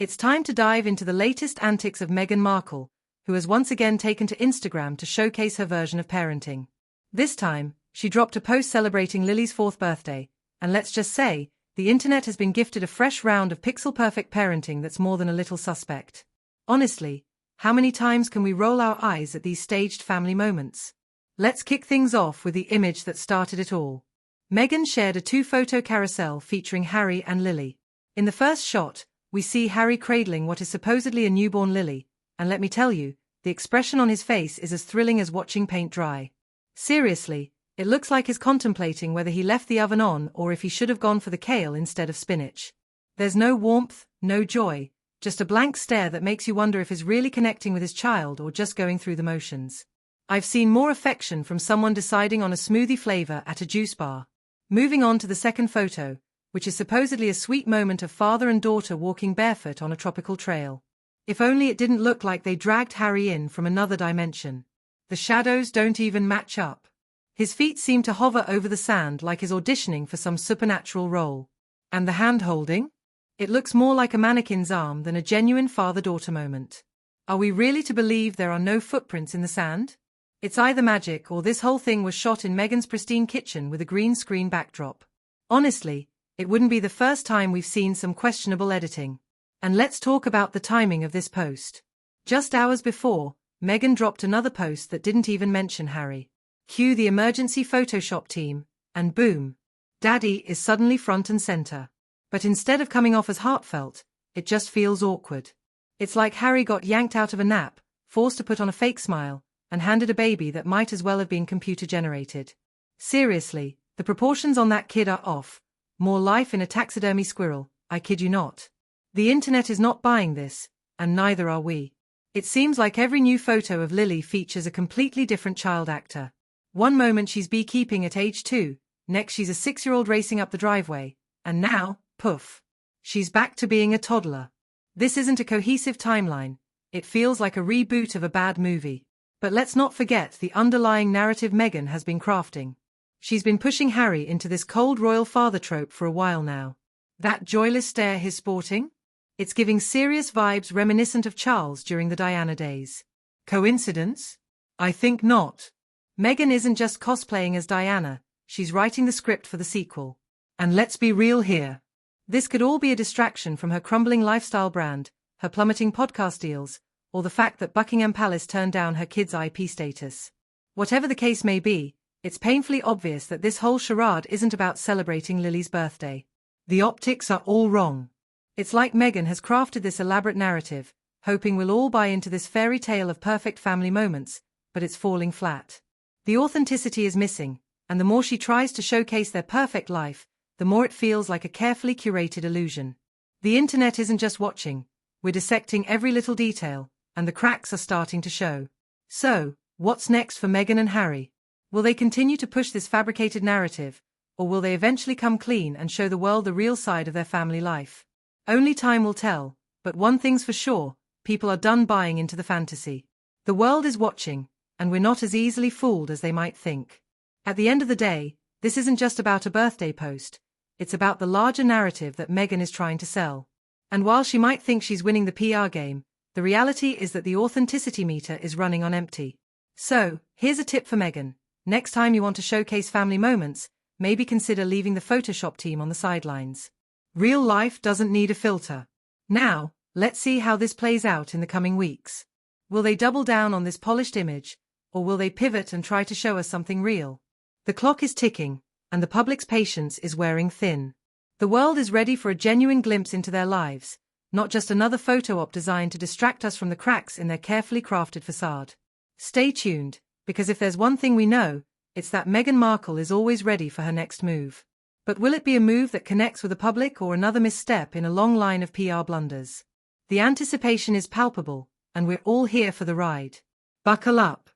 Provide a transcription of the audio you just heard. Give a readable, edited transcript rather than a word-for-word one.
It's time to dive into the latest antics of Meghan Markle, who has once again taken to Instagram to showcase her version of parenting. This time, she dropped a post celebrating Lily's 4th birthday, and let's just say, the internet has been gifted a fresh round of pixel-perfect parenting that's more than a little suspect. Honestly, how many times can we roll our eyes at these staged family moments? Let's kick things off with the image that started it all. Meghan shared a 2-photo carousel featuring Harry and Lily. In the first shot, we see Harry cradling what is supposedly a newborn Lily, and let me tell you, the expression on his face is as thrilling as watching paint dry. Seriously, it looks like he's contemplating whether he left the oven on or if he should have gone for the kale instead of spinach. There's no warmth, no joy, just a blank stare that makes you wonder if he's really connecting with his child or just going through the motions. I've seen more affection from someone deciding on a smoothie flavor at a juice bar. Moving on to the second photo, which is supposedly a sweet moment of father and daughter walking barefoot on a tropical trail. If only it didn't look like they dragged Harry in from another dimension. The shadows don't even match up. His feet seem to hover over the sand like he's auditioning for some supernatural role. And the hand-holding? It looks more like a mannequin's arm than a genuine father-daughter moment. Are we really to believe there are no footprints in the sand? It's either magic or this whole thing was shot in Meghan's pristine kitchen with a green screen backdrop. Honestly, it wouldn't be the first time we've seen some questionable editing. And let's talk about the timing of this post. Just hours before, Meghan dropped another post that didn't even mention Harry. Cue the emergency Photoshop team, and boom. Daddy is suddenly front and center. But instead of coming off as heartfelt, it just feels awkward. It's like Harry got yanked out of a nap, forced to put on a fake smile, and handed a baby that might as well have been computer-generated. Seriously, the proportions on that kid are off. More life in a taxidermy squirrel, I kid you not. The internet is not buying this, and neither are we. It seems like every new photo of Lily features a completely different child actor. One moment she's beekeeping at age 2, next she's a 6-year-old racing up the driveway, and now, poof, she's back to being a toddler. This isn't a cohesive timeline, it feels like a reboot of a bad movie. But let's not forget the underlying narrative Meghan has been crafting. She's been pushing Harry into this cold royal father trope for a while now. That joyless stare he's sporting? It's giving serious vibes reminiscent of Charles during the Diana days. Coincidence? I think not. Meghan isn't just cosplaying as Diana, she's writing the script for the sequel. And let's be real here. This could all be a distraction from her crumbling lifestyle brand, her plummeting podcast deals, or the fact that Buckingham Palace turned down her kids' IP status. Whatever the case may be, it's painfully obvious that this whole charade isn't about celebrating Lily's birthday. The optics are all wrong. It's like Meghan has crafted this elaborate narrative, hoping we'll all buy into this fairy tale of perfect family moments, but it's falling flat. The authenticity is missing, and the more she tries to showcase their perfect life, the more it feels like a carefully curated illusion. The internet isn't just watching, we're dissecting every little detail, and the cracks are starting to show. So, what's next for Meghan and Harry? Will they continue to push this fabricated narrative, or will they eventually come clean and show the world the real side of their family life? Only time will tell, but one thing's for sure, people are done buying into the fantasy. The world is watching, and we're not as easily fooled as they might think. At the end of the day, this isn't just about a birthday post, it's about the larger narrative that Meghan is trying to sell. And while she might think she's winning the PR game, the reality is that the authenticity meter is running on empty. So, here's a tip for Meghan. Next time you want to showcase family moments, maybe consider leaving the Photoshop team on the sidelines. Real life doesn't need a filter. Now, let's see how this plays out in the coming weeks. Will they double down on this polished image, or will they pivot and try to show us something real? The clock is ticking, and the public's patience is wearing thin. The world is ready for a genuine glimpse into their lives, not just another photo op designed to distract us from the cracks in their carefully crafted facade. Stay tuned, because if there's one thing we know, it's that Meghan Markle is always ready for her next move. But will it be a move that connects with the public or another misstep in a long line of PR blunders? The anticipation is palpable, and we're all here for the ride. Buckle up.